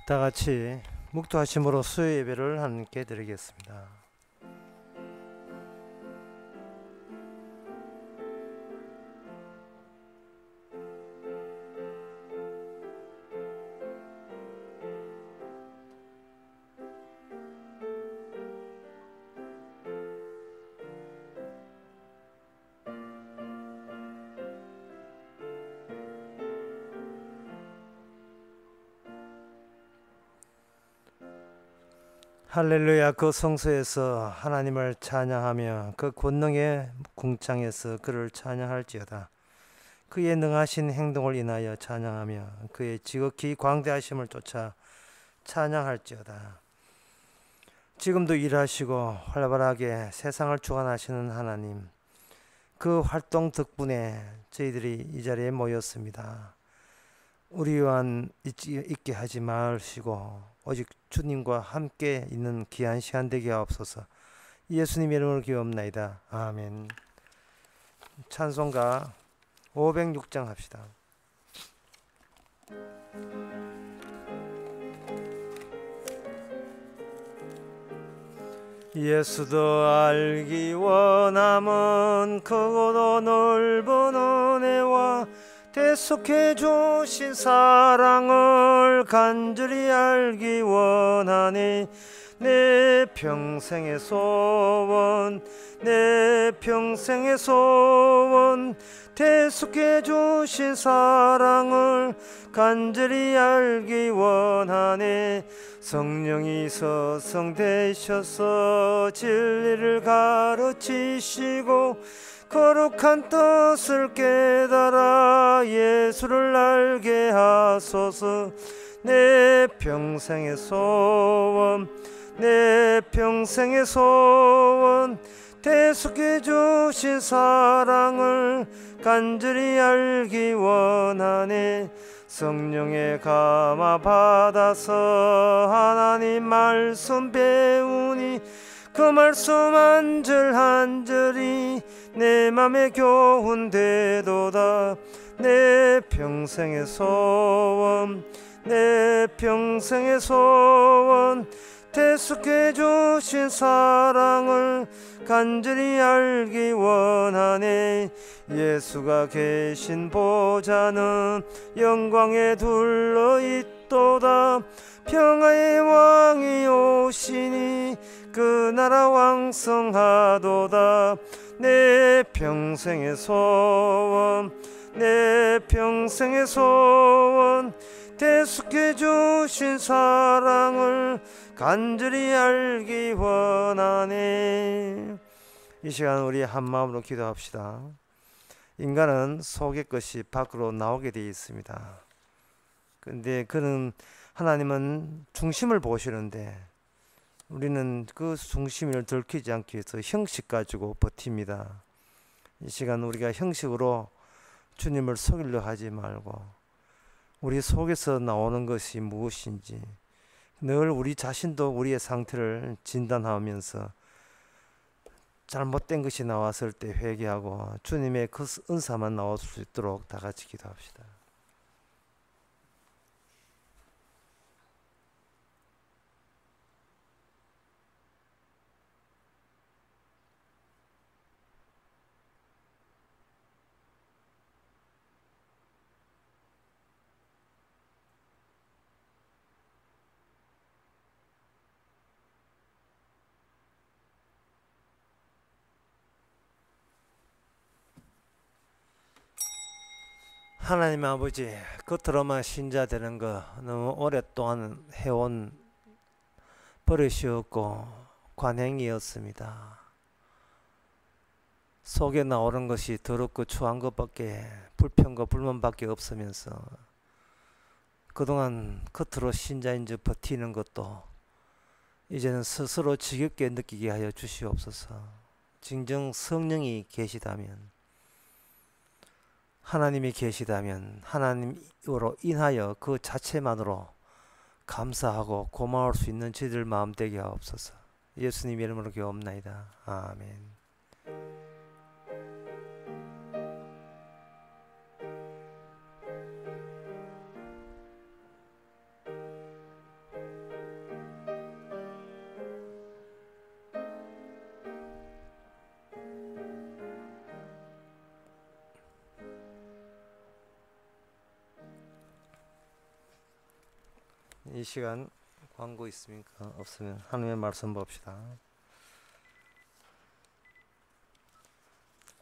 다 같이 묵도하심으로 수요 예배를 함께 드리겠습니다. 할렐루야. 그 성소에서 하나님을 찬양하며 그 권능의 궁창에서 그를 찬양할지어다. 그의 능하신 행동을 인하여 찬양하며 그의 지극히 광대하심을 쫓아 찬양할지어다. 지금도 일하시고 활발하게 세상을 주관하시는 하나님, 그 활동 덕분에 저희들이 이 자리에 모였습니다. 우리와는 있게 하지 마시고 오직 주님과 함께 있는 귀한 시간 되게 하옵소서. 예수님의 이름으로 기도합나이다. 아멘. 찬송가 506장 합시다. 예수도 알기 원함은 크고도 넓은 은혜와 대속해 주신 사랑을 간절히 알기 원하니 내 평생의 소원, 내 평생의 소원, 대속해 주신 사랑을 간절히 알기 원하니 성령이 서성되셔서 진리를 가르치시고 거룩한 뜻을 깨달아 예수를 알게 하소서. 내 평생의 소원, 내 평생의 소원, 대속해 주신 사랑을 간절히 알기 원하네. 성령의 감화 받아서 하나님 말씀 배우니 그 말씀 한 절 한 절이 내 맘에 교훈되도다. 내 평생의 소원, 내 평생의 소원, 대속해 주신 사랑을 간절히 알기 원하네. 예수가 계신 보좌는 영광에 둘러있도다. 평화의 왕이 오시니 그 나라 왕성하도다. 내 평생의 소원, 내 평생의 소원, 대속해 주신 사랑을 간절히 알기 원하네. 이 시간 우리 한마음으로 기도합시다. 인간은 속의 것이 밖으로 나오게 되어 있습니다. 근데 하나님은 중심을 보시는데 우리는 그 중심을 들키지 않기 위해서 형식 가지고 버팁니다. 이 시간 우리가 형식으로 주님을 속이려 하지 말고 우리 속에서 나오는 것이 무엇인지 늘 우리 자신도 우리의 상태를 진단하면서 잘못된 것이 나왔을 때 회개하고 주님의 그 은사만 나올 수 있도록 다 같이 기도합시다. 하나님 아버지, 겉으로만 신자 되는 거 너무 오랫동안 해온 버릇이었고 관행이었습니다. 속에 나오는 것이 더럽고 추한 것밖에, 불평과 불만밖에 없으면서 그동안 겉으로 신자인 줄 버티는 것도 이제는 스스로 지겹게 느끼게 하여 주시옵소서. 진정 성령이 계시다면, 하나님이 계시다면 하나님으로 인하여 그 자체만으로 감사하고 고마울 수 있는 저희들 마음 되게 하옵소서. 예수님 이름으로 기도합나이다. 아멘. 이 시간 광고 있습니까? 없으면 하나님의 말씀 봅시다.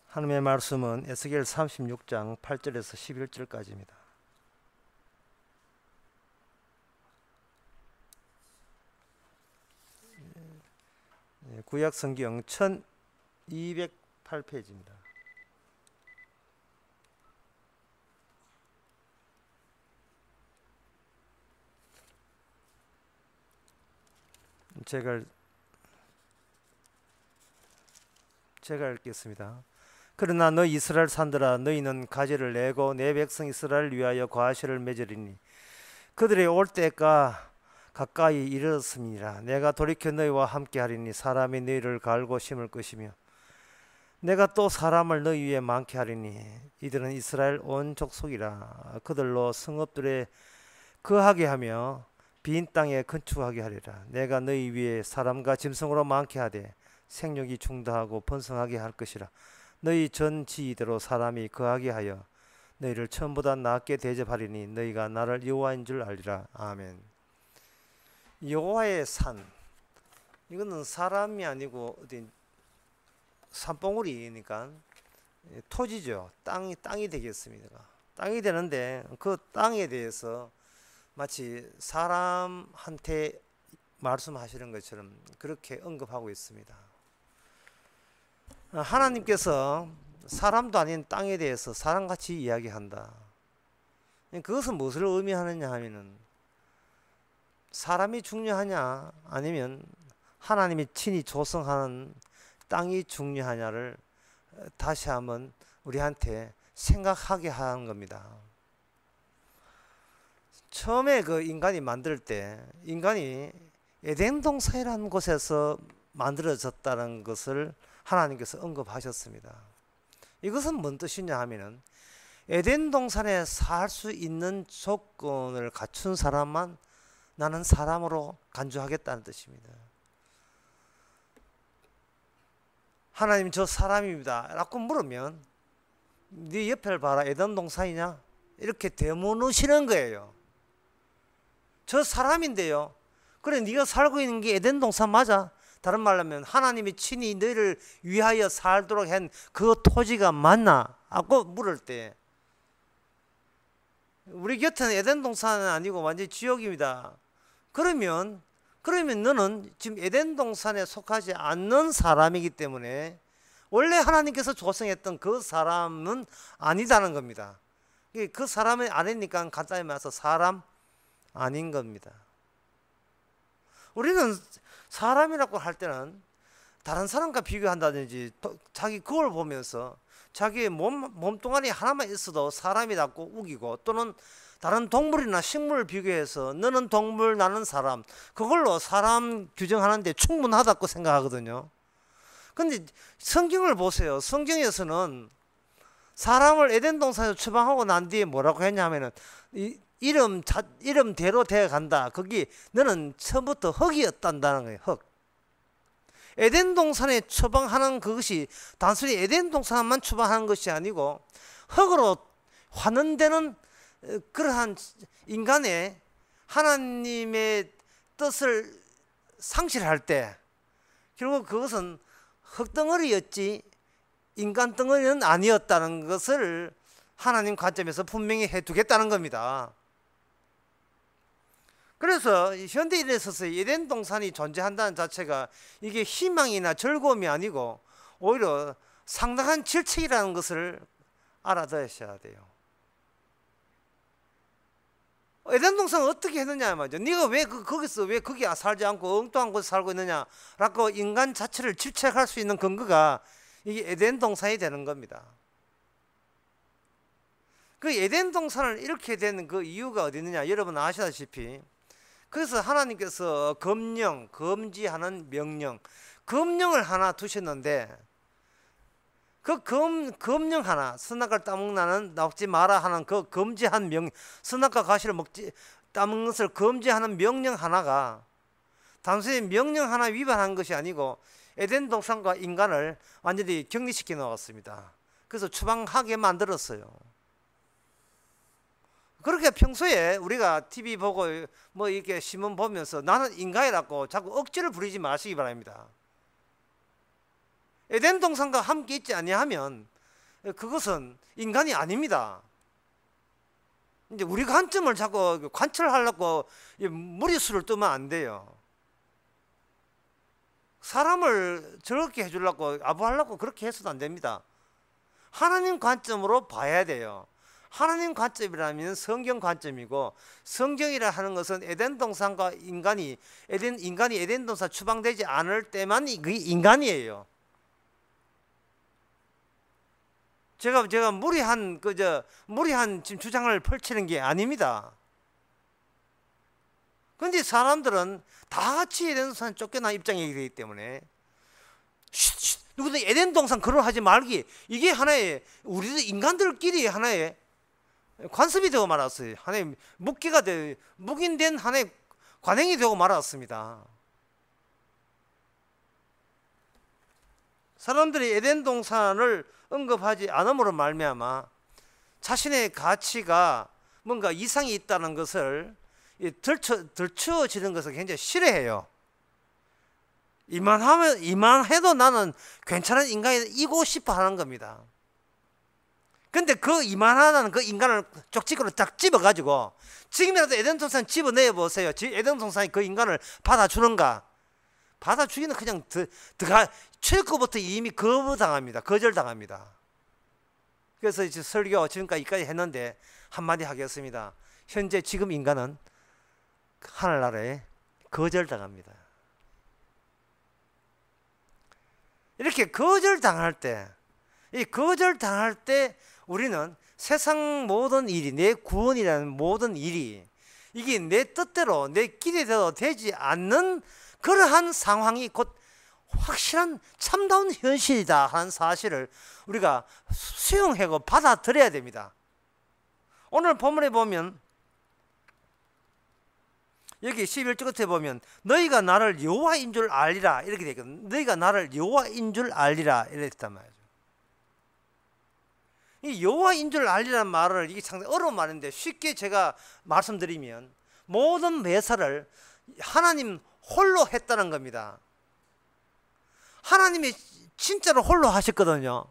하나님의 말씀은 에스겔 36장 8절에서 11절까지입니다. 구약 성경 1208페이지입니다. 제가 읽겠습니다. 그러나 너 이스라엘 산들아, 너희는 가지를 내고 내 백성 이스라엘을 위하여 과실을 맺으리니 그들의 올 때가 가까이 이르렀음이니라. 내가 돌이켜 너희와 함께 하리니 사람이 너희를 갈고 심을 것이며 내가 또 사람을 너희 위에 많게 하리니 이들은 이스라엘 온 족속이라. 그들로 성읍들에 거하게 하며 빈 땅에 건축하게 하리라. 내가 너희 위에 사람과 짐승으로 많게 하되 생육이 중다하고 번성하게 할 것이라. 너희 전 지위대로 사람이 거하게 하여 너희를 처음보다 낫게 대접하리니 너희가 나를 여호와인 줄 알리라. 아멘. 여호와의 산, 이거는 사람이 아니고 어디 산봉우리니까 토지죠. 땅이 되겠습니다. 땅이 되는데 그 땅에 대해서 마치 사람한테 말씀하시는 것처럼 그렇게 언급하고 있습니다. 하나님께서 사람도 아닌 땅에 대해서 사람같이 이야기한다. 그것은 무엇을 의미하느냐 하면은 사람이 중요하냐 아니면 하나님이 친히 조성하는 땅이 중요하냐를 다시 한번 우리한테 생각하게 하는 겁니다. 처음에 그 인간이 만들 때 인간이 에덴 동산이라는 곳에서 만들어졌다는 것을 하나님께서 언급하셨습니다. 이것은 뭔 뜻이냐 하면은 에덴 동산에 살 수 있는 조건을 갖춘 사람만 나는 사람으로 간주하겠다는 뜻입니다. 하나님 저 사람입니다 라고 물으면 네 옆을 봐라 에덴 동산이냐 이렇게 되묻으시는 거예요. 저 사람인데요. 그래 네가 살고 있는 게 에덴 동산 맞아? 다른 말로 하면 하나님이 친히 너희를 위하여 살도록 한 그 토지가 맞나? 하고 물을 때 우리 곁은 에덴 동산은 아니고 완전히 지옥입니다. 그러면 너는 지금 에덴 동산에 속하지 않는 사람이기 때문에 원래 하나님께서 조성했던 그 사람은 아니다는 겁니다. 그 사람이 아니니까 간단히 말해서 사람 아닌 겁니다. 우리는 사람이라고 할 때는 다른 사람과 비교한다든지 자기 거울 보면서 자기의 몸뚱아리 하나만 있어도 사람이라고 우기고 또는 다른 동물이나 식물을 비교해서 너는 동물 나는 사람 그걸로 사람 규정하는데 충분하다고 생각하거든요. 근데 성경을 보세요. 성경에서는 사람을 에덴 동산에서 추방하고 난 뒤에 뭐라고 했냐면은 이름대로 되어 간다. 거기 너는 처음부터 흙이었단다는 거예요. 흙. 에덴 동산에 추방하는 그것이 단순히 에덴 동산만 추방하는 것이 아니고 흙으로 환원되는 그러한 인간의 하나님의 뜻을 상실할 때 결국 그것은 흙덩어리였지 인간 덩어리는 아니었다는 것을 하나님 관점에서 분명히 해두겠다는 겁니다. 그래서 현대인에 있어서 에덴 동산이 존재한다는 자체가 이게 희망이나 즐거움이 아니고 오히려 상당한 질책이라는 것을 알아두셔야 돼요. 에덴 동산은 어떻게 했느냐 말이죠. 네가 왜 거기서 왜 거기 살지 않고 엉뚱한 곳에 살고 있느냐라고 인간 자체를 질책할 수 있는 근거가 이게 에덴 동산이 되는 겁니다. 그 에덴 동산을 이렇게 된 그 이유가 어디 있느냐 여러분 아시다시피 그래서 하나님께서 금지하는 금령을 하나 두셨는데 그 금령 하나 선악과를 따먹나는 먹지 마라 하는 그 금지한 선악과 과실을 따먹는 것을 금지하는 명령 하나가 단순히 명령 하나 위반한 것이 아니고 에덴 동산과 인간을 완전히 격리시켜 놓았습니다. 그래서 추방하게 만들었어요. 그렇게 평소에 우리가 TV 보고 뭐 이렇게 신문 보면서 나는 인간이라고 자꾸 억지를 부리지 마시기 바랍니다. 에덴 동산과 함께 있지 아니하면 그것은 인간이 아닙니다. 이제 우리 관점을 자꾸 관철하려고 무리수를 뜨면 안 돼요. 사람을 저렇게 해주려고 아부하려고 그렇게 해서도 안 됩니다. 하나님 관점으로 봐야 돼요. 하나님 관점이라면 성경 관점이고, 성경이라 하는 것은 에덴 동산과 인간이 에덴 동산 추방되지 않을 때만 그게 인간이에요. 제가 무리한 지금 주장을 펼치는 게 아닙니다. 그런데 사람들은 다 같이 에덴 동산 쫓겨난 입장이기 되기 때문에 누구든 에덴 동산 거론하지 말기, 이게 하나의 우리 인간들끼리 하나의 관습이 되고 말았어요. 하나의 묵인된 하나의 관행이 되고 말았습니다. 사람들이 에덴 동산을 언급하지 않음으로 말미암아 자신의 가치가 뭔가 이상이 있다는 것을 들추어지는 것을 굉장히 싫어해요. 이만해도 나는 괜찮은 인간이고 싶어 하는 겁니다. 근데 그 이만하다는 그 인간을 쪽지기로 딱 집어가지고 지금이라도 에덴 동산 집어내어 보세요. 에덴 동산이 그 인간을 받아주는가? 받아주기는 그냥 최초부터 이미 거부당합니다. 거절당합니다. 그래서 이제 설교 지금까지 했는데 한마디 하겠습니다. 현재 지금 인간은 하늘나라에 거절당합니다. 이렇게 거절당할 때, 이 거절당할 때 우리는 세상 모든 일이, 내 구원이라는 모든 일이 이게 내 뜻대로 내 기대대로 되지 않는 그러한 상황이 곧 확실한 참다운 현실이다 하는 사실을 우리가 수용하고 받아들여야 됩니다. 오늘 본문에 보면 여기 11절 끝에 보면 너희가 나를 여호와인 줄 알리라 이렇게 되어 있거든요. 너희가 나를 여호와인 줄 알리라 이렇게 했단 말이죠. 이 여호와인 줄 알리라는 말을, 이게 상당히 어려운 말인데 쉽게 제가 말씀드리면 모든 매사를 하나님 홀로 했다는 겁니다. 하나님이 진짜로 홀로 하셨거든요.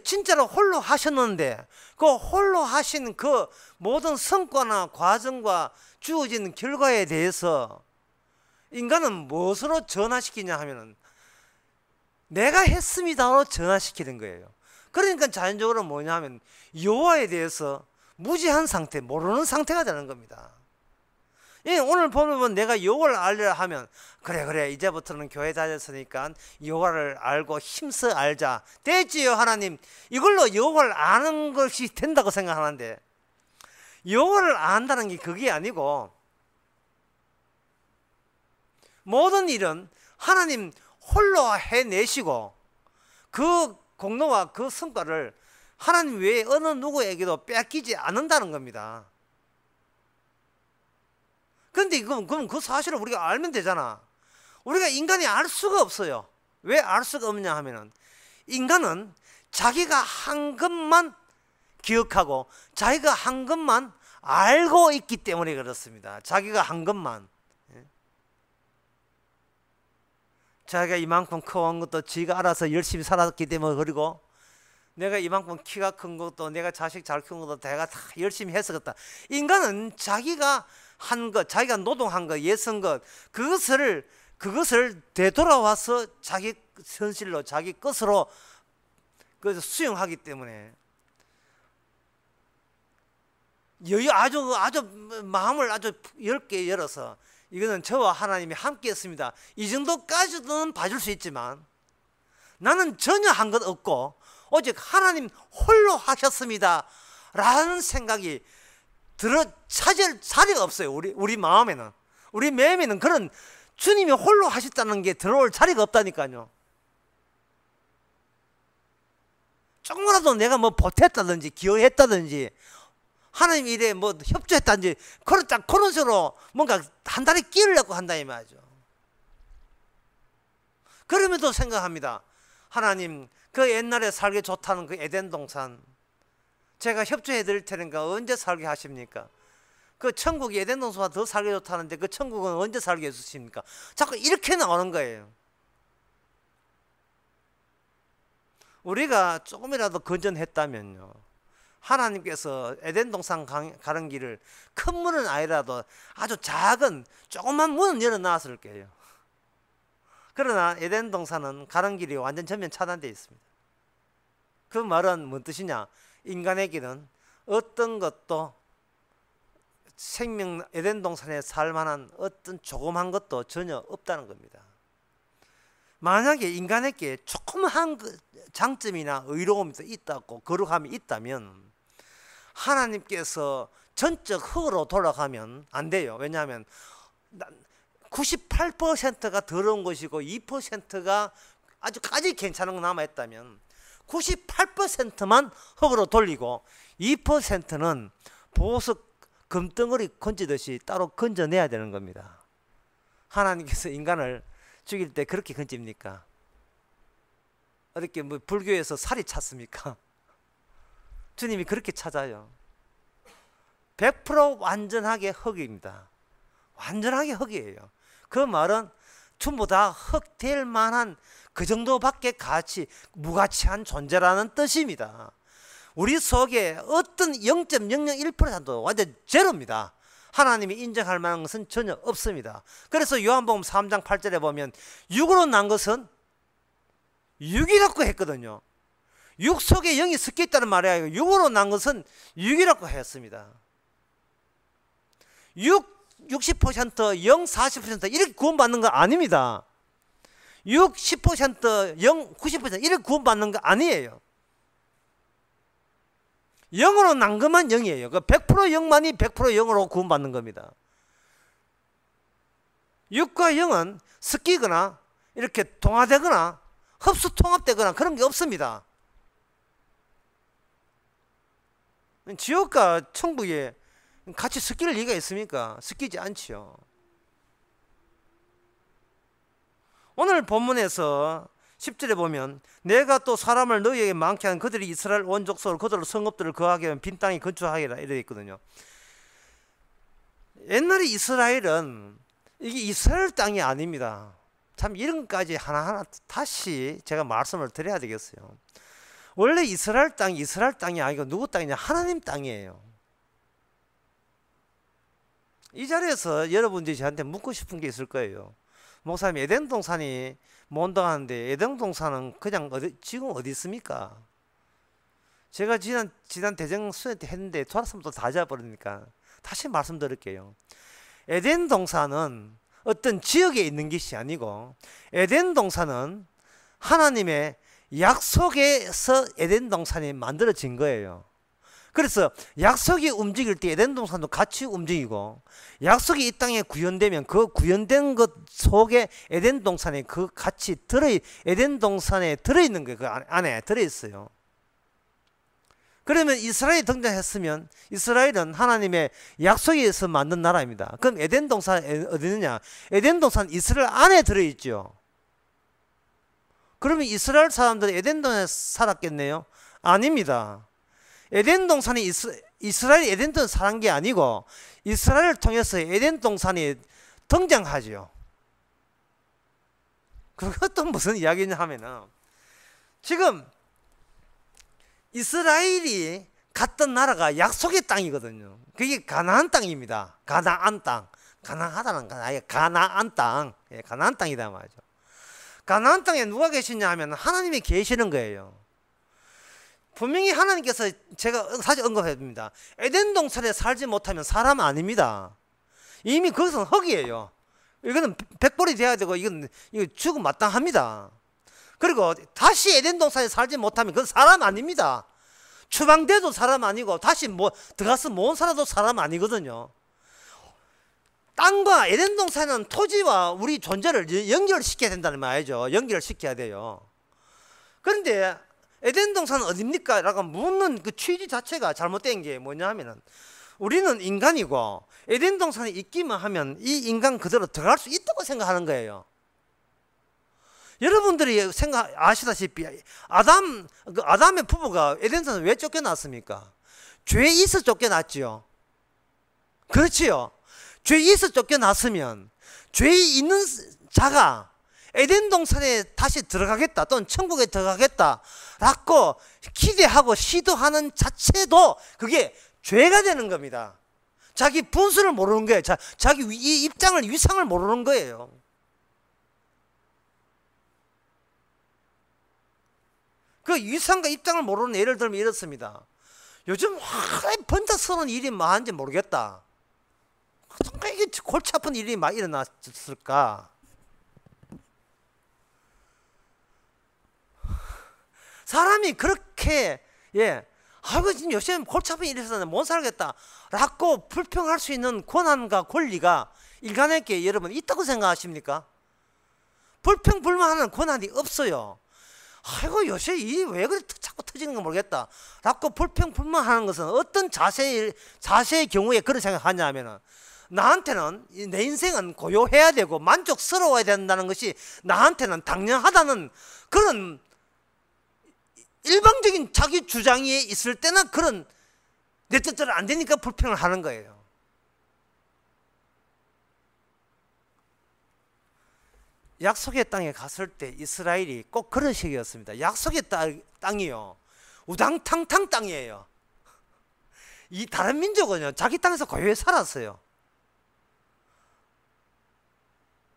진짜로 홀로 하셨는데 그 홀로 하신 그 모든 성과나 과정과 주어진 결과에 대해서 인간은 무엇으로 전화시키냐 하면은 내가 했습니다로 전화시키는 거예요. 그러니까 자연적으로 뭐냐 하면 여호와에 대해서 무지한 상태, 모르는 상태가 되는 겁니다. 오늘 보면 내가 여호와를 알리라 하면 그래 이제부터는 교회 다녔으니까 여호와를 알고 힘써 알자. 됐지요 하나님. 이걸로 여호와를 아는 것이 된다고 생각하는데 여호와를 안다는 게 그게 아니고, 모든 일은 하나님 홀로 해내시고 그 공로와 그 성과를 하나님 외에 어느 누구에게도 뺏기지 않는다는 겁니다. 그런데 그럼 그 사실을 우리가 알면 되잖아. 우리가 인간이 알 수가 없어요. 왜 알 수가 없냐 하면은 인간은 자기가 한 것만 기억하고 자기가 한 것만 알고 있기 때문에 그렇습니다. 자기가 한 것만. 자기가 이만큼 커온 것도 지가 알아서 열심히 살았기 때문에, 그리고 내가 이만큼 키가 큰 것도 내가 자식 잘 키운 것도 내가 다 열심히 했었다. 인간은 자기가 한 것, 자기가 노동한 것, 예선 것, 그것을 되돌아와서 자기 현실로, 자기 것으로 수용하기 때문에 아주 마음을 아주 넓게 열어서 이거는 저와 하나님이 함께 했습니다, 이 정도까지는 봐줄 수 있지만 나는 전혀 한 것 없고 오직 하나님 홀로 하셨습니다 라는 생각이 차질 자리가 없어요. 우리 마음에는, 우리 마음에는 그런 주님이 홀로 하셨다는 게 들어올 자리가 없다니까요. 조금이라도 내가 뭐 보탰다든지 기여했다든지 하나님 일에 뭐 협조했다든지 그런 식으로 뭔가 한 달에 끼우려고 한다 이 말이죠. 그러면도 생각합니다. 하나님 그 옛날에 살기 좋다는 그 에덴 동산 제가 협조해 드릴 테니까 언제 살게 하십니까? 그 천국이 에덴 동산보다 더 살기 좋다는데 그 천국은 언제 살게 해주십니까? 자꾸 이렇게 나오는 거예요. 우리가 조금이라도 건전했다면요, 하나님께서 에덴 동산 가는 길을 큰 문은 아니라도 아주 작은 조그만 문은 열어놨을 거예요. 그러나 에덴 동산은 가는 길이 완전 전면 차단되어 있습니다. 그 말은 뭔 뜻이냐? 인간에게는 어떤 것도 생명 에덴 동산에 살 만한 어떤 조그만 것도 전혀 없다는 겁니다. 만약에 인간에게 조그만 장점이나 의로움이 있다고 거룩함이 있다면 하나님께서 전적 흙으로 돌아가면 안 돼요. 왜냐하면 98%가 더러운 것이고 2%가 아주까지 괜찮은 거 남아있다면 98%만 흙으로 돌리고 2%는 보석 금덩어리 건지듯이 따로 건져내야 되는 겁니다. 하나님께서 인간을 죽일 때 그렇게 건집니까? 어떻게 뭐 불교에서 살이 찼습니까? 주님이 그렇게 찾아요. 100% 완전하게 흙입니다. 완전하게 흙이에요. 그 말은 전부 다 흙 될 만한 그 정도밖에 무가치한 존재라는 뜻입니다. 우리 속에 어떤 0.001%도 완전 제로입니다. 하나님이 인정할 만한 것은 전혀 없습니다. 그래서 요한복음 3장 8절에 보면 육으로 난 것은 육이라고 했거든요. 육 속에 영이 섞여 있다는 말이 아니고 육으로 난 것은 육이라고 했습니다. 60%, 영 40% 이렇게 구원받는 거 아닙니다. 10%, 영 90% 이렇게 구원받는 거 아니에요. 영으로 난 것만 영이에요. 100% 영만이 100% 영으로 구원받는 겁니다. 육과 영은 섞이거나 이렇게 동화되거나 흡수 통합되거나 그런 게 없습니다. 지옥과 천국에 같이 섞일 리가 있습니까? 섞이지 않지요. 오늘 본문에서 10절에 보면 내가 또 사람을 너희에게 많게 하는 그들이 이스라엘 온 족속을 그들로 성읍들을 거하게 하면 빈 땅에 건축하리라 이래 있거든요. 옛날에 이스라엘은 이게 이스라엘 땅이 아닙니다. 참 이런 것까지 하나하나 다시 제가 말씀을 드려야 되겠어요. 원래 이스라엘 땅이 아니고 누구 땅이냐? 하나님 땅이에요. 이 자리에서 여러분들이 저한테 묻고 싶은 게 있을 거예요. 목사님, 에덴 동산이 몬당하는데 에덴 동산은 그냥 지금 어디 있습니까? 제가 지난 대정 수련 때 했는데 돌아서면 또 다 잡아버리니까 다시 말씀드릴게요. 에덴 동산은 어떤 지역에 있는 것이 아니고 에덴 동산은 하나님의 약속에서 에덴 동산이 만들어진 거예요. 그래서 약속이 움직일 때 에덴 동산도 같이 움직이고 약속이 이 땅에 구현되면 그 구현된 것 속에 에덴 동산에 그 같이 에덴 동산에 들어있는 거예요. 그 안에 들어있어요. 그러면 이스라엘이 등장했으면 이스라엘은 하나님의 약속에서 만든 나라입니다. 그럼 에덴 동산 어디 있느냐? 에덴 동산 이스라엘 안에 들어있죠. 그러면 이스라엘 사람들은 에덴 동산에 살았겠네요? 아닙니다. 에덴 동산이 이스라엘이 에덴 동산에 사는 게 아니고 이스라엘을 통해서 에덴 동산이 등장하죠. 그것도 무슨 이야기냐 하면은 지금 이스라엘이 갔던 나라가 약속의 땅이거든요. 그게 가나안 땅입니다. 가나안 땅. 가나하다는 건 아예 가나안 땅. 예, 가나안 땅이다 말이죠. 가나안 땅에 누가 계시냐 하면 하나님이 계시는 거예요. 분명히 하나님께서 제가 사실 언급했습니다. 에덴 동산에 살지 못하면 사람 아닙니다. 이미 그것은 흙이에요. 이거는 백벌이 돼야 되고 이거 죽음 마땅합니다. 그리고 다시 에덴 동산에 살지 못하면 그건 사람 아닙니다. 추방돼도 사람 아니고 다시 들어가서 못 살아도 사람 아니거든요. 땅과 에덴 동산은 토지와 우리 존재를 연결시켜야 된다는 말이죠. 연결시켜야 돼요. 그런데 에덴 동산은 어딥니까? 라고 묻는 그 취지 자체가 잘못된 게 뭐냐 하면은 우리는 인간이고 에덴 동산에 있기만 하면 이 인간 그대로 들어갈 수 있다고 생각하는 거예요. 여러분들이 아시다시피 아담의 부부가 에덴 동산에 왜 쫓겨났습니까? 죄에 있어 쫓겨났지요. 그렇지요. 죄에 있어 쫓겨났으면 죄에 있는 자가 에덴 동산에 다시 들어가겠다 또는 천국에 들어가겠다라고 기대하고 시도하는 자체도 그게 죄가 되는 겁니다. 자기 분수를 모르는 거예요. 자기 입장을 위상을 모르는 거예요. 그 위상과 입장을 모르는 예를 들면 이렇습니다. 요즘 왜 번쩍서는 일이 많은지 모르겠다. 왜 이게 골치 아픈 일이 많이 일어났을까? 사람이 그렇게 아이고 지금 요즘 골치 아픈 일이 있었는데 못 살겠다 라고 불평할 수 있는 권한과 권리가 인간에게 여러분 있다고 생각하십니까? 불평불만하는 권한이 없어요. 아이고 요새 일이 왜 그래 자꾸 터지는 거 모르겠다 라고 불평불만하는 것은 어떤 자세의 경우에 그런 생각하냐 하면은 나한테는 내 인생은 고요해야 되고 만족스러워야 된다는 것이 나한테는 당연하다는 그런 일방적인 자기 주장이 있을 때나 그런 내 뜻대로 안 되니까 불평을 하는 거예요. 약속의 땅에 갔을 때 이스라엘이 꼭 그런 식이었습니다. 약속의 땅이요 우당탕탕 땅이에요. 이 다른 민족은요 자기 땅에서 고요히 살았어요.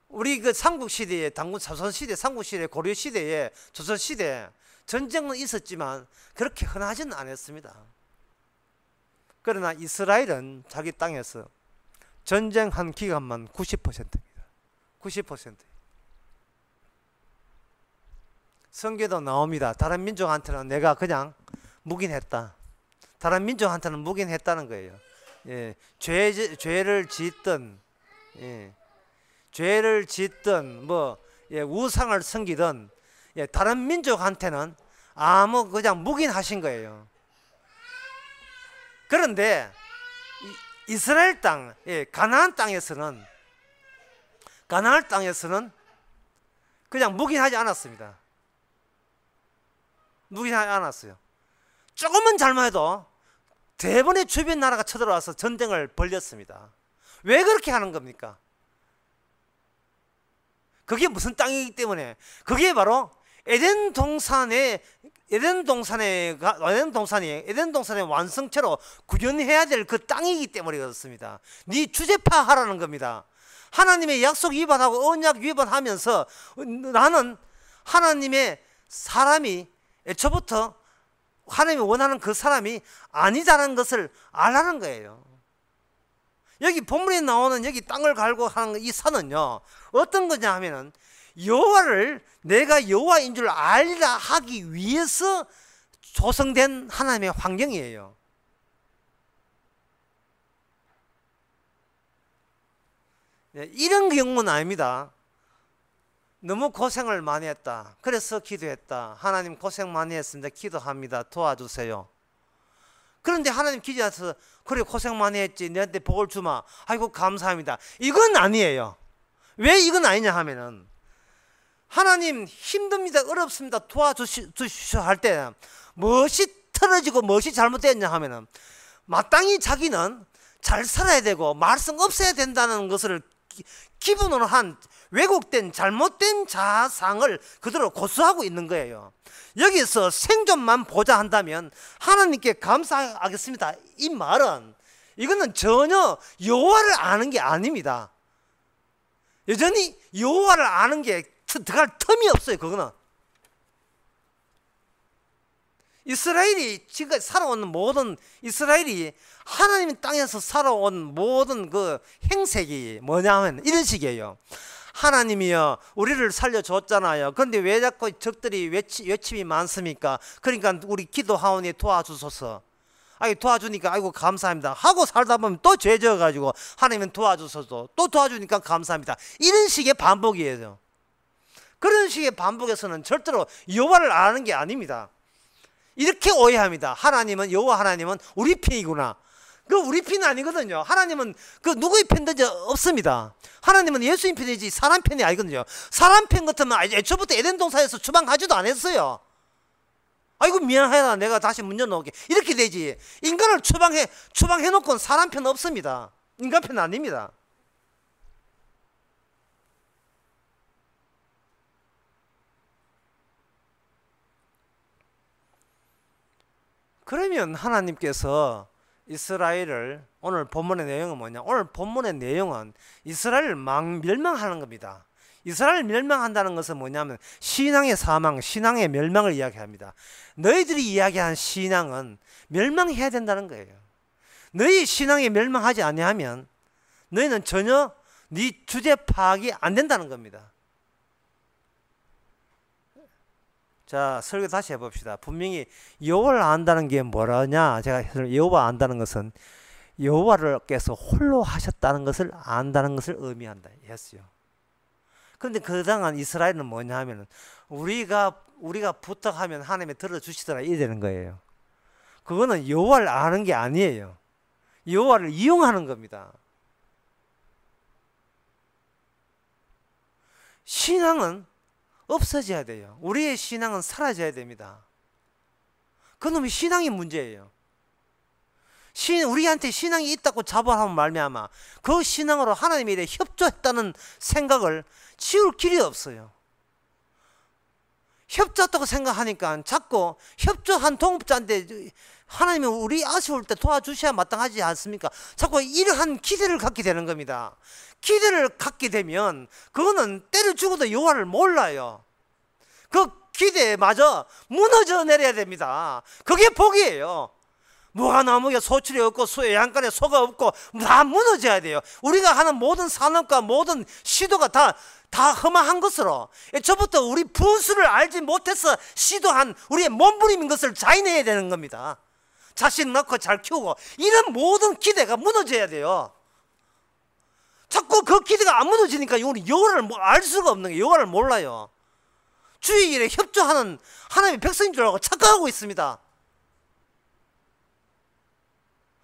우리 그 삼국시대에 당군 조선시대 삼국시대 고려시대에 조선시대 전쟁은 있었지만 그렇게 흔하지는 않았습니다. 그러나 이스라엘은 자기 땅에서 전쟁한 기간만 90%입니다. 90%. 성경에도 나옵니다. 다른 민족한테는 내가 그냥 묵인했다. 다른 민족한테는 묵인했다는 거예요. 예, 죄를 짓든, 죄를 짓든, 우상을 섬기든, 다른 민족한테는 그냥 묵인하신 거예요. 그런데 이스라엘 땅, 가나안 땅에서는 그냥 묵인하지 않았습니다. 묵인하지 않았어요. 조금만 잘못해도 대번에 주변 나라가 쳐들어와서 전쟁을 벌였습니다. 왜 그렇게 하는 겁니까? 그게 무슨 땅이기 때문에 그게 바로 에덴 동산의 완성체로 구현해야 될 그 땅이기 때문에 그렇습니다. 네 주제파하라는 겁니다. 하나님의 약속 위반하고 언약 위반하면서 나는 하나님의 사람이 애초부터 하나님이 원하는 그 사람이 아니다라는 것을 알라는 거예요. 여기 본문에 나오는 여기 땅을 갈고 하는 이 산은요 어떤 거냐 하면은 여호와를 내가 여호와인 줄 알리라 하기 위해서 조성된 하나님의 환경이에요. 이런 경우는 아닙니다. 너무 고생을 많이 했다. 그래서 기도했다. 하나님 고생 많이 했습니다. 기도합니다. 도와주세요. 그런데 하나님 기도해서 그래 고생 많이 했지. 내한테 복을 주마. 아이고 감사합니다. 이건 아니에요. 왜 이건 아니냐 하면은 하나님 힘듭니다. 어렵습니다. 도와주시오 할 때 무엇이 틀어지고 무엇이 잘못됐냐 하면은 마땅히 자기는 잘 살아야 되고 말썽 없어야 된다는 것을 기본으로 한 왜곡된 잘못된 자상을 그대로 고수하고 있는 거예요. 여기서 생존만 보자 한다면 하나님께 감사하겠습니다. 이 말은 이거는 전혀 여호와를 아는 게 아닙니다. 여전히 여호와를 아는 게 들어갈 틈이 없어요. 그거는 이스라엘이 지금까지 살아온 모든 이스라엘이 하나님 땅에서 살아온 모든 그 행색이 뭐냐면 이런 식이에요. 하나님이여 우리를 살려줬잖아요. 그런데 왜 자꾸 적들이 외침이 많습니까? 그러니까 우리 기도하오니 도와주소서. 아니 도와주니까 아이고 감사합니다 하고 살다 보면 또 죄 져가지고 하나님은 도와주소서. 또 도와주니까 감사합니다. 이런 식의 반복이에요. 그런 식의 반복에서는 절대로 여호와를 아는 게 아닙니다. 이렇게 오해합니다. 하나님은 여호와 하나님은 우리 편이구나. 그 우리 편이 아니거든요. 하나님은 그 누구의 편든지 없습니다. 하나님은 예수님 편이지 사람 편이 아니거든요. 사람 편 같으면 애초부터 에덴 동산에서 추방하지도 않았어요. 아이고 미안하다 내가 다시 문 열어놓을게 이렇게 되지. 인간을 추방해 놓고는 사람 편 없습니다. 인간 편 아닙니다. 그러면 하나님께서 이스라엘을, 오늘 본문의 내용은 뭐냐? 오늘 본문의 내용은 이스라엘을 멸망하는 겁니다. 이스라엘을 멸망한다는 것은 뭐냐면 신앙의 사망, 신앙의 멸망을 이야기합니다. 너희들이 이야기한 신앙은 멸망해야 된다는 거예요. 너희 신앙이 멸망하지 아니하면 너희는 전혀 네 주제 파악이 안 된다는 겁니다. 자, 설교 다시 해봅시다. 분명히 여호와를 안다는 게 뭐라냐? 제가 여호와 안다는 것은 여호와께서 홀로 하셨다는 것을 안다는 것을 의미한다 했어요. 그런데 그 당한 이스라엘은 뭐냐 하면은 우리가 부탁하면 하나님이 들어주시더라 이러는 거예요. 그거는 여호와를 아는 게 아니에요. 여호와를 이용하는 겁니다. 신앙은 없어져야 돼요. 우리의 신앙은 사라져야 됩니다. 그놈이 신앙이 문제예요. 우리한테 신앙이 있다고 자부하면 말미암아 그 신앙으로 하나님에 대해 협조했다는 생각을 지울 길이 없어요. 협조했다고 생각하니까 자꾸 협조한 동업자인데 하나님은 우리 아쉬울 때 도와주셔야 마땅하지 않습니까? 자꾸 이러한 기대를 갖게 되는 겁니다. 기대를 갖게 되면 그거는 때려 죽어도 여호와를 몰라요. 그 기대마저 무너져 내려야 됩니다. 그게 복이에요. 무화나무에 소출이 없고 양간에 소가 없고 다 무너져야 돼요. 우리가 하는 모든 산업과 모든 시도가 다 험한 것으로, 저부터 우리 분수를 알지 못해서 시도한 우리의 몸부림인 것을 자인해야 되는 겁니다. 자신 낳고 잘 키우고 이런 모든 기대가 무너져야 돼요. 자꾸 그 기대가 안 무너지니까 우리 여호와를 알 수가 없는 거예요. 여호와를 몰라요. 주의 일에 협조하는 하나님의 백성인 줄 알고 착각하고 있습니다.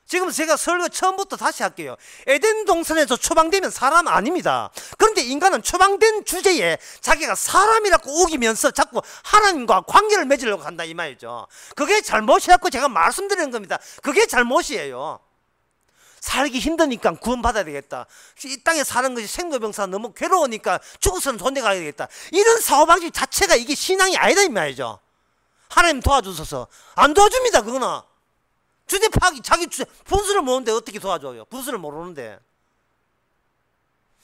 지금 제가 설교 처음부터 다시 할게요. 에덴 동산에서 추방되면 사람 아닙니다. 그런데 인간은 추방된 주제에 자기가 사람이라고 우기면서 자꾸 하나님과 관계를 맺으려고 한다 이 말이죠. 그게 잘못이라고 제가 말씀드리는 겁니다. 그게 잘못이에요. 살기 힘드니까 구원받아야 되겠다. 이 땅에 사는 것이 생로병사 너무 괴로우니까 죽어서는 돈내 가야 되겠다. 이런 사고방식 자체가 이게 신앙이 아니다 이 말이죠. 하나님 도와주셔서 안 도와줍니다. 그거는 주제 파악이 자기 분수를 모르는데 어떻게 도와줘요? 분수를 모르는데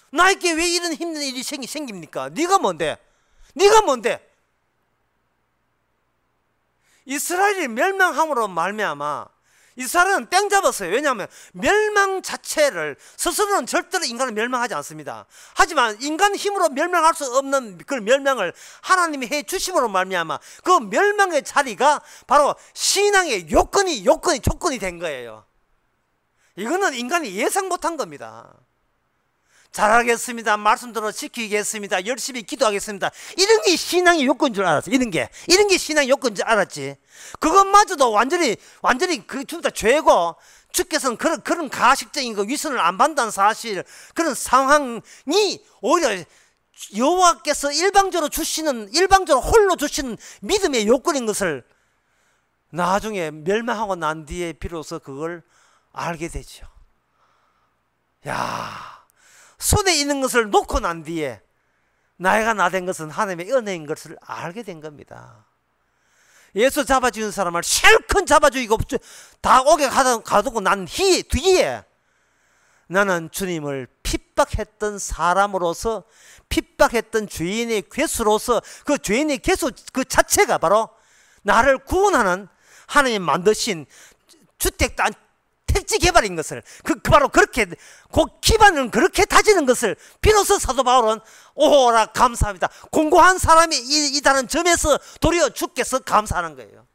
나에게 왜 이런 힘든 일이 생깁니까? 네가 뭔데? 네가 뭔데? 이스라엘이 멸망함으로 말미암아 이스라엘은 땡 잡았어요. 왜냐하면 멸망 자체를 스스로는 절대로 인간을 멸망하지 않습니다. 하지만 인간 힘으로 멸망할 수 없는 그 멸망을 하나님이 해 주심으로 말미암아 그 멸망의 자리가 바로 신앙의 조건이 된 거예요. 이거는 인간이 예상 못한 겁니다. 잘하겠습니다. 말씀 들어 지키겠습니다. 열심히 기도하겠습니다. 이런 게 신앙의 요건인 줄 알았어. 이런 게 신앙의 요건인 줄 알았지. 그것마저도 완전히 그 둘 다 죄고 주께서는 그런 가식적인 그 위선을 안 받는다는 사실, 그런 상황이 오히려 여호와께서 일방적으로 홀로 주시는 믿음의 요건인 것을 나중에 멸망하고 난 뒤에 비로소 그걸 알게 되죠. 야, 손에 있는 것을 놓고 난 뒤에 나이가 나 된 것은 하나님의 은혜인 것을 알게 된 겁니다. 예수 잡아주는 사람을 실컷 잡아주고 다 오게 가두고 난 뒤에 나는 주님을 핍박했던 사람으로서, 핍박했던 죄인의 괴수로서, 그 죄인의 괴수 그 자체가 바로 나를 구원하는 하나님 만드신 주택 택지 개발인 것을 바로 그렇게 그 기반을 그렇게 다지는 것을 비로소 사도 바울은 오호라 감사합니다. 공고한 사람이 이다는 점에서 도리어 주께서 감사하는 거예요.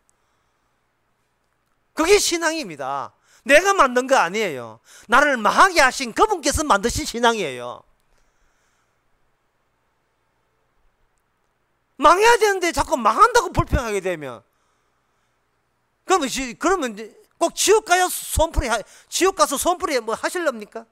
그게 신앙입니다. 내가 만든 거 아니에요. 나를 망하게 하신 그분께서 만드신 신앙이에요. 망해야 되는데 자꾸 망한다고 불평하게 되면 그러면 꼭 지옥 가서 손풀이 뭐 하실랍니까?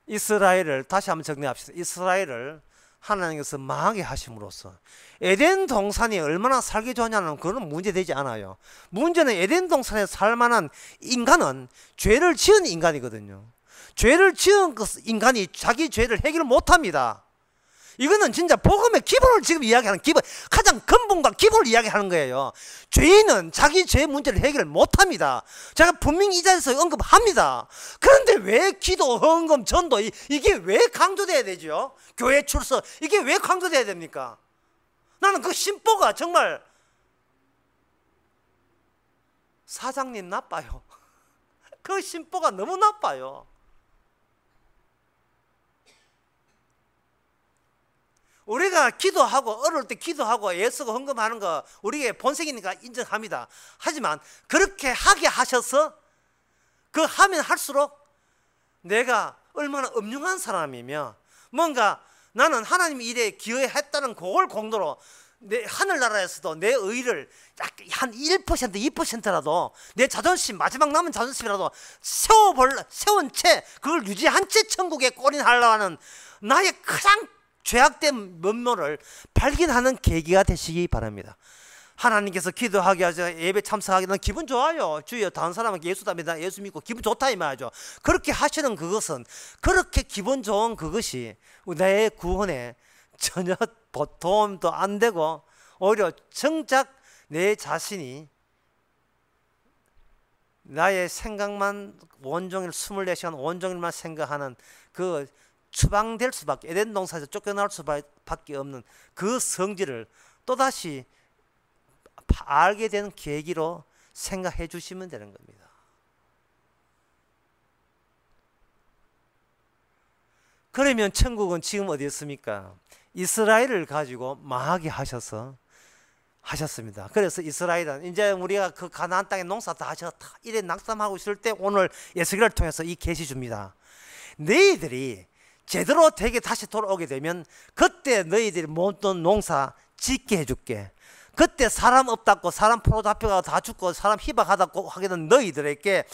이스라엘을 다시 한번 정리합시다. 이스라엘을 하나님께서 망하게 하심으로써 에덴 동산이 얼마나 살기 좋냐는 그건 문제되지 않아요. 문제는 에덴 동산에 살만한 인간은 죄를 지은 인간이거든요. 죄를 지은 인간이 자기 죄를 해결 못합니다. 이거는 진짜 복음의 기본을 지금 이야기하는 기본, 가장 근본과 기본을 이야기하는 거예요. 죄인은 자기 죄 문제를 해결 못합니다. 제가 분명히 이 자리에서 언급합니다. 그런데 왜 기도, 헌금, 전도 이게 왜 강조돼야 되죠? 교회 출석 이게 왜 강조돼야 됩니까? 나는 그 심보가 정말 사장님 나빠요. 그 심보가 너무 나빠요. 우리가 기도하고 어려울 때 기도하고 예수고 헌금하는 거 우리의 본색이니까 인정합니다. 하지만 그렇게 하게 하셔서 그 하면 할수록 내가 얼마나 엄중한 사람이며 뭔가 나는 하나님 일에 기여했다는 그걸 공로로 내 하늘나라에서도 내 의를 한 1%, 2%라도 내 자존심, 마지막 남은 자존심이라도 세운 채 그걸 유지한 채 천국에 꼬린하려고 하는 나의 가장 죄악된 면모를 발견하는 계기가 되시기 바랍니다. 하나님께서 기도하게 하죠. 예배 참석하게 난 기분 좋아요. 주여 다른 사람에게 예수 답니다. 예수 믿고 기분 좋다 이 말이죠. 그렇게 하시는 그것은 그렇게 기분 좋은 그것이 내 구원에 전혀 도움도 안 되고 오히려 정작 내 자신이 나의 생각만 온종일 24시간 온종일만 생각하는 그 추방될 수밖에 에덴 동산에서 쫓겨날 수밖에 없는 그 성질을 또다시 알게 되는 계기로 생각해 주시면 되는 겁니다. 그러면 천국은 지금 어디 있습니까? 이스라엘을 가지고 망하게 하셨습니다. 그래서 이스라엘은 이제 우리가 그 가나안 땅에 농사 다 하셨다 이래 낙담하고 있을 때 오늘 에스겔을 통해서 이 계시 줍니다. 너희들이 제대로 되게 다시 돌아오게 되면 그때 너희들이 모든 농사 짓게 해줄게. 그때 사람 없다고 사람 포로 잡혀가 다 죽고 사람 희박하다고 하게 된 너희들에게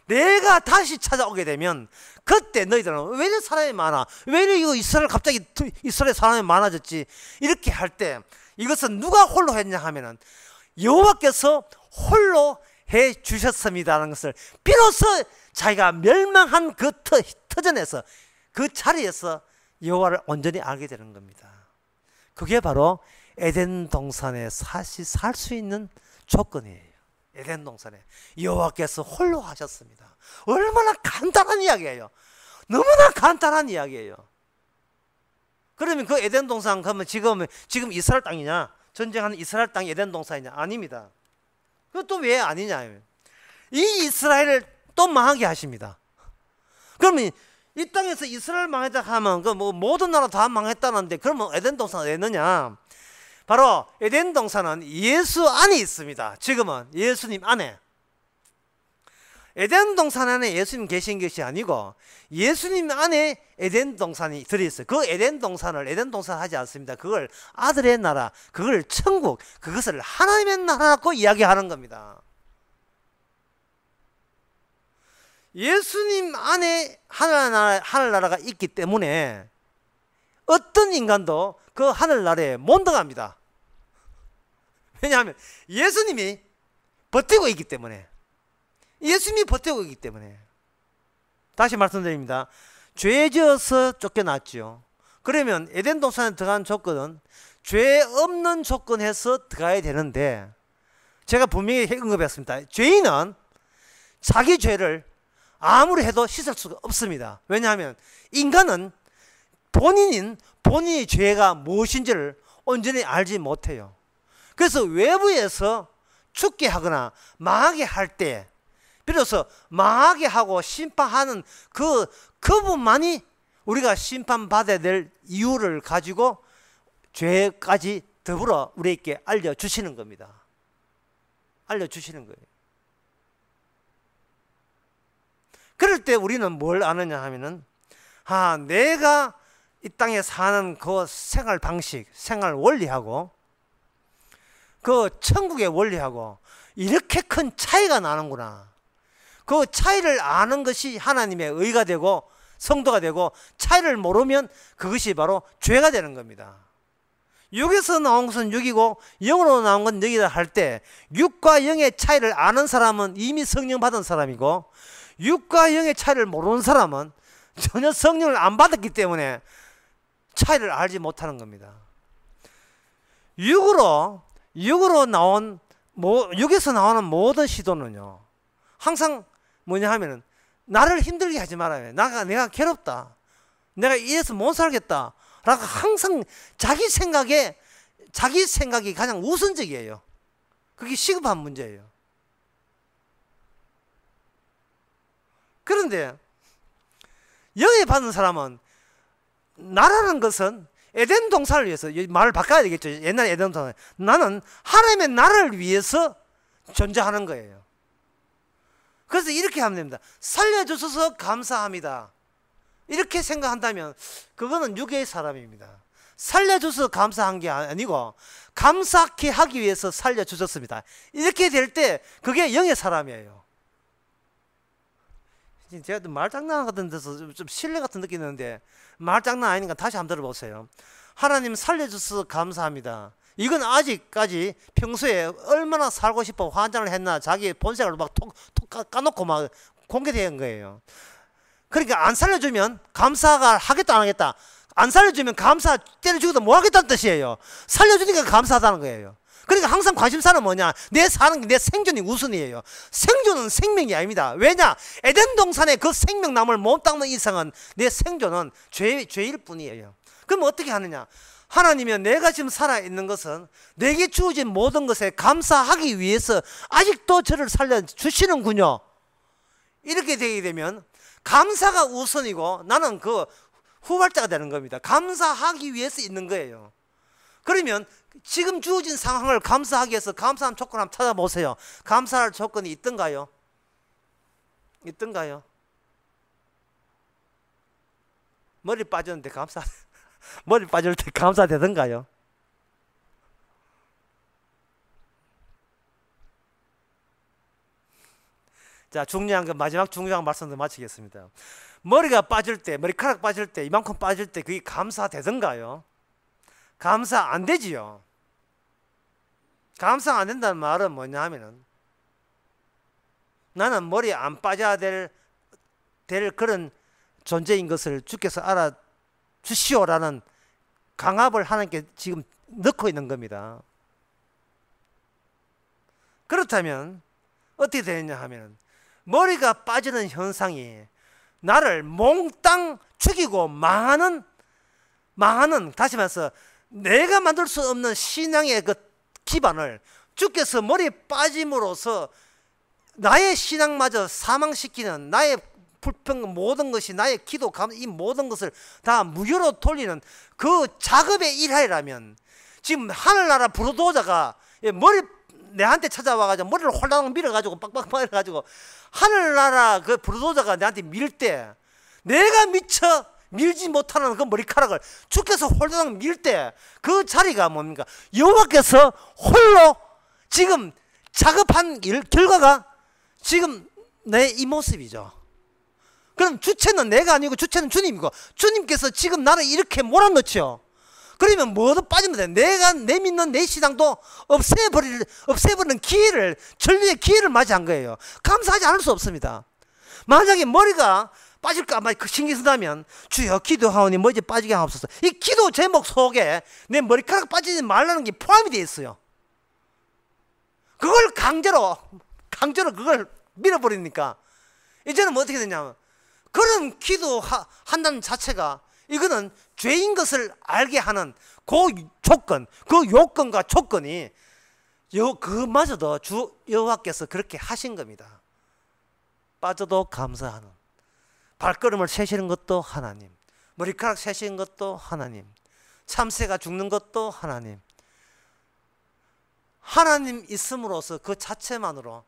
내가 다시 찾아오게 되면 그때 너희들은 왜 이렇게 사람이 많아? 왜 이렇게 이스라엘 갑자기 이스라엘 사람이 많아졌지? 이렇게 할 때 이것은 누가 홀로 했냐 하면은 여호와께서 홀로 해 주셨습니다라는 것을 비로소 자기가 멸망한 그 터전에서 그 자리에서 여호와를 온전히 알게 되는 겁니다. 그게 바로 에덴 동산에 사실 살 수 있는 조건이에요. 에덴 동산에 여호와께서 홀로 하셨습니다. 얼마나 간단한 이야기예요. 너무나 간단한 이야기예요. 그러면 그 에덴 동산 가면 지금 이스라엘 땅이냐? 전쟁하는 이스라엘 땅이 에덴 동산이냐? 아닙니다. 그것도 왜 아니냐? 이 이스라엘을 또 망하게 하십니다. 그러면 이 땅에서 이스라엘 망했다 하면 그 뭐 모든 나라 다 망했다는데 그러면 에덴 동산 왜 넣느냐? 바로 에덴 동산은 예수 안에 있습니다. 지금은 예수님 안에. 에덴 동산 안에 예수님 계신 것이 아니고 예수님 안에 에덴 동산이 들어있어요. 그 에덴 동산을 에덴 동산 하지 않습니다. 그걸 아들의 나라, 그걸 천국, 그것을 하나님의 나라라고 이야기하는 겁니다. 예수님 안에 하늘나라가 있기 때문에 어떤 인간도 그 하늘나라에 못 들어갑니다. 왜냐하면 예수님이 버티고 있기 때문에. 예수님이 버티고 있기 때문에. 다시 말씀드립니다. 죄 지어서 쫓겨났죠. 그러면 에덴 동산에 들어간 조건은 죄 없는 조건에서 들어가야 되는데 제가 분명히 언급했습니다. 죄인은 자기 죄를 아무리 해도 씻을 수가 없습니다. 왜냐하면 인간은 본인이 죄가 무엇인지를 온전히 알지 못해요. 그래서 외부에서 죽게 하거나 망하게 할 때 비로소 망하게 하고 심판하는 그분만이 우리가 심판받아야 될 이유를 가지고 죄까지 더불어 우리에게 알려주시는 겁니다. 알려주시는 거예요. 그럴 때 우리는 뭘 아느냐 하면은 내가 이 땅에 사는 그 생활 방식, 생활 원리하고 그 천국의 원리하고 이렇게 큰 차이가 나는구나. 그 차이를 아는 것이 하나님의 의가 되고 성도가 되고 차이를 모르면 그것이 바로 죄가 되는 겁니다. 육에서 나온 것은 육이고 영으로 나온 건 영이다 할 때 육과 영의 차이를 아는 사람은 이미 성령 받은 사람이고 육과 영의 차이를 모르는 사람은 전혀 성령을 안 받았기 때문에 차이를 알지 못하는 겁니다. 육으로 나온 육에서 나오는 모든 시도는요 항상 뭐냐 하면은 나를 힘들게 하지 말아요. 내가 괴롭다. 내가 이래서 못 살겠다. 라고 항상 자기 생각이 가장 우선적이에요. 그게 시급한 문제예요. 그런데 영에 받는 사람은 나라는 것은 에덴 동산을 위해서, 말을 바꿔야 되겠죠. 옛날 에덴 동산, 나는 하나님의 나라를 위해서 존재하는 거예요. 그래서 이렇게 하면 됩니다. 살려주셔서 감사합니다. 이렇게 생각한다면 그거는 육의 사람입니다. 살려주셔서 감사한 게 아니고 감사케 하기 위해서 살려주셨습니다. 이렇게 될 때 그게 영의 사람이에요. 제가 말장난 같은 데서 좀 신뢰 같은 느끼는데 말장난 아니니까 다시 한번 들어보세요. 하나님 살려주셔서 감사합니다. 이건 아직까지 평소에 얼마나 살고 싶어 환장을 했나 자기 본색을 막 톡 까놓고 막 공개된 거예요. 그러니까 안 살려주면 감사가 하겠다 안 하겠다, 안 살려주면 감사 때려 죽어도 뭐 하겠다는 뜻이에요. 살려주니까 감사하다는 거예요. 그러니까 항상 관심사는 뭐냐, 내 사는 게 내 생존이 우선이에요. 생존은 생명이 아닙니다. 왜냐, 에덴 동산에 그 생명나무를 못 닦는 이상은 내 생존은 죄일 뿐이에요. 그럼 어떻게 하느냐, 하나님이 내가 지금 살아있는 것은 내게 주어진 모든 것에 감사하기 위해서 아직도 저를 살려주시는군요. 이렇게 되게 되면 감사가 우선이고 나는 그 후발자가 되는 겁니다. 감사하기 위해서 있는 거예요. 그러면 지금 주어진 상황을 감사하기 위해서 감사한 조건 한번 찾아보세요. 감사할 조건이 있던가요? 있던가요? 머리 빠졌는데 머리 빠질 때 감사되던가요? 자, 중요한 거, 마지막 중요한 말씀도 마치겠습니다. 머리가 빠질 때, 머리카락 빠질 때, 이만큼 빠질 때 그게 감사되던가요? 감사 안 되지요. 감사 안 된다는 말은 뭐냐 하면은 나는 머리 안 빠져야 될 그런 존재인 것을 주께서 알아주시오라는 강압을 하나님께 지금 넣고 있는 겁니다. 그렇다면 어떻게 되느냐 하면 머리가 빠지는 현상이 나를 몽땅 죽이고 망하는, 다시 말해서 내가 만들 수 없는 신앙의 그 기반을 주께서 머리 빠짐으로써 나의 신앙마저 사망시키는, 나의 불평 모든 것이, 나의 기도 이 모든 것을 다 무효로 돌리는 그 작업의 일하라면, 지금 하늘나라 부르도자가 내한테 찾아와가지고 머리를 홀랑 밀어가지고 빡빡 밀어가지고 하늘나라 그 부르도자가 내한테 밀 때 내가 미처 밀지 못하는 그 머리카락을 주께서 홀랑 밀 때 그 자리가 뭡니까? 여호와께서 홀로 지금 작업한 결과가 지금 내 이 모습이죠. 그럼 주체는 내가 아니고 주체는 주님이고 주님께서 지금 나를 이렇게 몰아넣죠. 그러면 뭐도 빠지면 돼. 내가 믿는 내 신앙도 없애버리는 기회를, 전류의 기회를 맞이한 거예요. 감사하지 않을 수 없습니다. 만약에 머리가 빠질까 봐 신경 쓰다면 주여 기도하오니 머리 빠지게 하옵소서. 이 기도 제목 속에 내 머리카락 빠지지 말라는 게 포함이 되어 있어요. 그걸 강제로 그걸 밀어버리니까 이제는 뭐 어떻게 되냐면 그런 기도한다는 자체가 이거는 죄인 것을 알게 하는 그 조건, 그 요건과 조건이 그마저도 주 여호와께서 그렇게 하신 겁니다. 빠져도 감사하는, 발걸음을 세시는 것도 하나님, 머리카락 세시는 것도 하나님, 참새가 죽는 것도 하나님. 하나님 있음으로써 그 자체만으로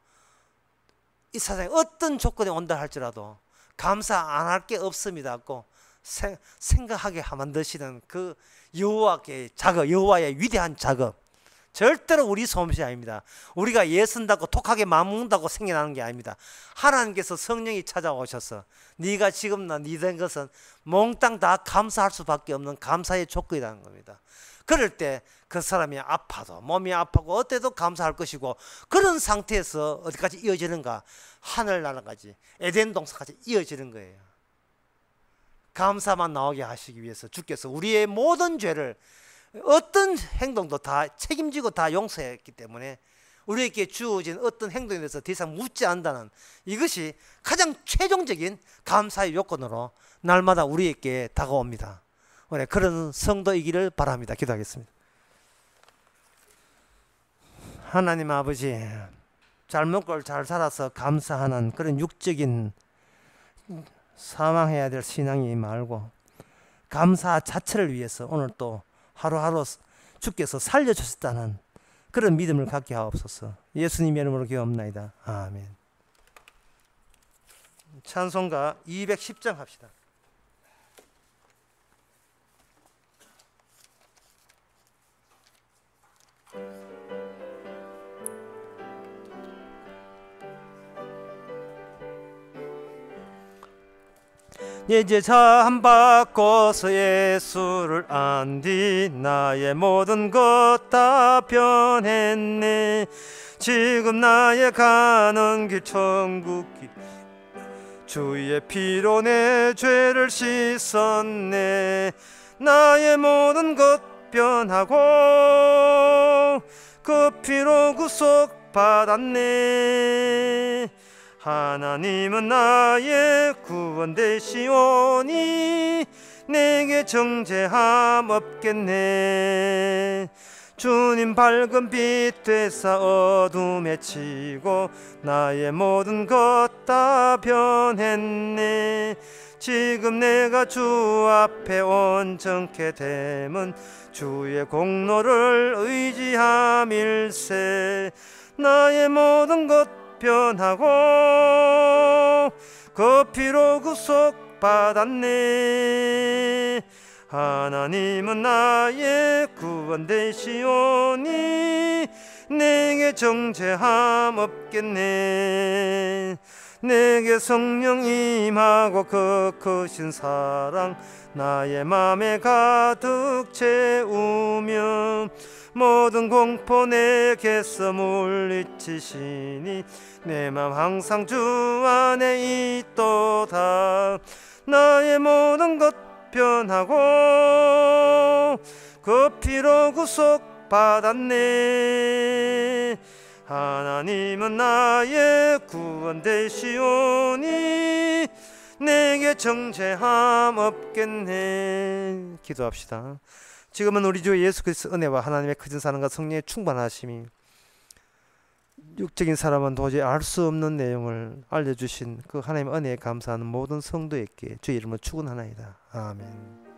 이 세상에 어떤 조건이 온다 할지라도 감사 안 할 게 없습니다고 생각하게 만드시는 그 여호와의 작업, 여호와의 위대한 작업, 절대로 우리 솜씨 아닙니다. 우리가 예쓴다고 독하게 마음먹는다고 생겨나는 게 아닙니다. 하나님께서 성령이 찾아오셔서 네가 지금 네 된 것은 몽땅 다 감사할 수밖에 없는 감사의 조건이라는 겁니다. 그럴 때 그 사람이 아파도 몸이 아프고 어때도 감사할 것이고, 그런 상태에서 어디까지 이어지는가? 하늘나라까지, 에덴 동산까지 이어지는 거예요. 감사만 나오게 하시기 위해서 주께서 우리의 모든 죄를, 어떤 행동도 다 책임지고 다 용서했기 때문에 우리에게 주어진 어떤 행동에 대해서 더 이상 묻지 않는다는, 이것이 가장 최종적인 감사의 요건으로 날마다 우리에게 다가옵니다. 그런 성도이기를 바랍니다. 기도하겠습니다. 하나님 아버지, 잘 먹고 잘 살아서 감사하는 그런 육적인 사망해야 될 신앙이 말고, 감사 자체를 위해서 오늘 또 하루하루 주께서 살려주셨다는 그런 믿음을 갖게 하옵소서. 예수님의 이름으로 기도합나이다. 아멘. 찬송가 210장 합시다. 이제 참 바꿔서 예수를 안 뒤 나의 모든 것 다 변했네. 지금 나의 가는 길 천국길, 주의 피로 내 죄를 씻었네. 나의 모든 것 변하고 그 피로 구속 받았네. 하나님은 나의 구원 되시오니 내게 정죄함 없겠네. 주님 밝은 빛 되사 어둠에 치고 나의 모든 것 다 변했네. 지금 내가 주 앞에 온전케 됨은 주의 공로를 의지함일세. 나의 모든 것 변하고 그 피로 구속 받았네. 하나님은 나의 구원 되시오니 내게 정죄함 없겠네. 내게 성령 임하고 그 크신 사랑 나의 맘에 가득 채우며 모든 공포 내게서 물리치시니 내 맘 항상 주 안에 있도다. 나의 모든 것 변하고 그 피로 구속 받았네. 하나님은 나의 구원 되시오니 내게 정죄함 없겠네. 기도합시다. 지금은 우리 주 예수 그리스도 은혜와 하나님의 크신 사랑과 성령의 충만하심이 육적인 사람은 도저히 알 수 없는 내용을 알려주신 그 하나님의 은혜에 감사하는 모든 성도에게 주의 이름으로 축원하나이다. 아멘.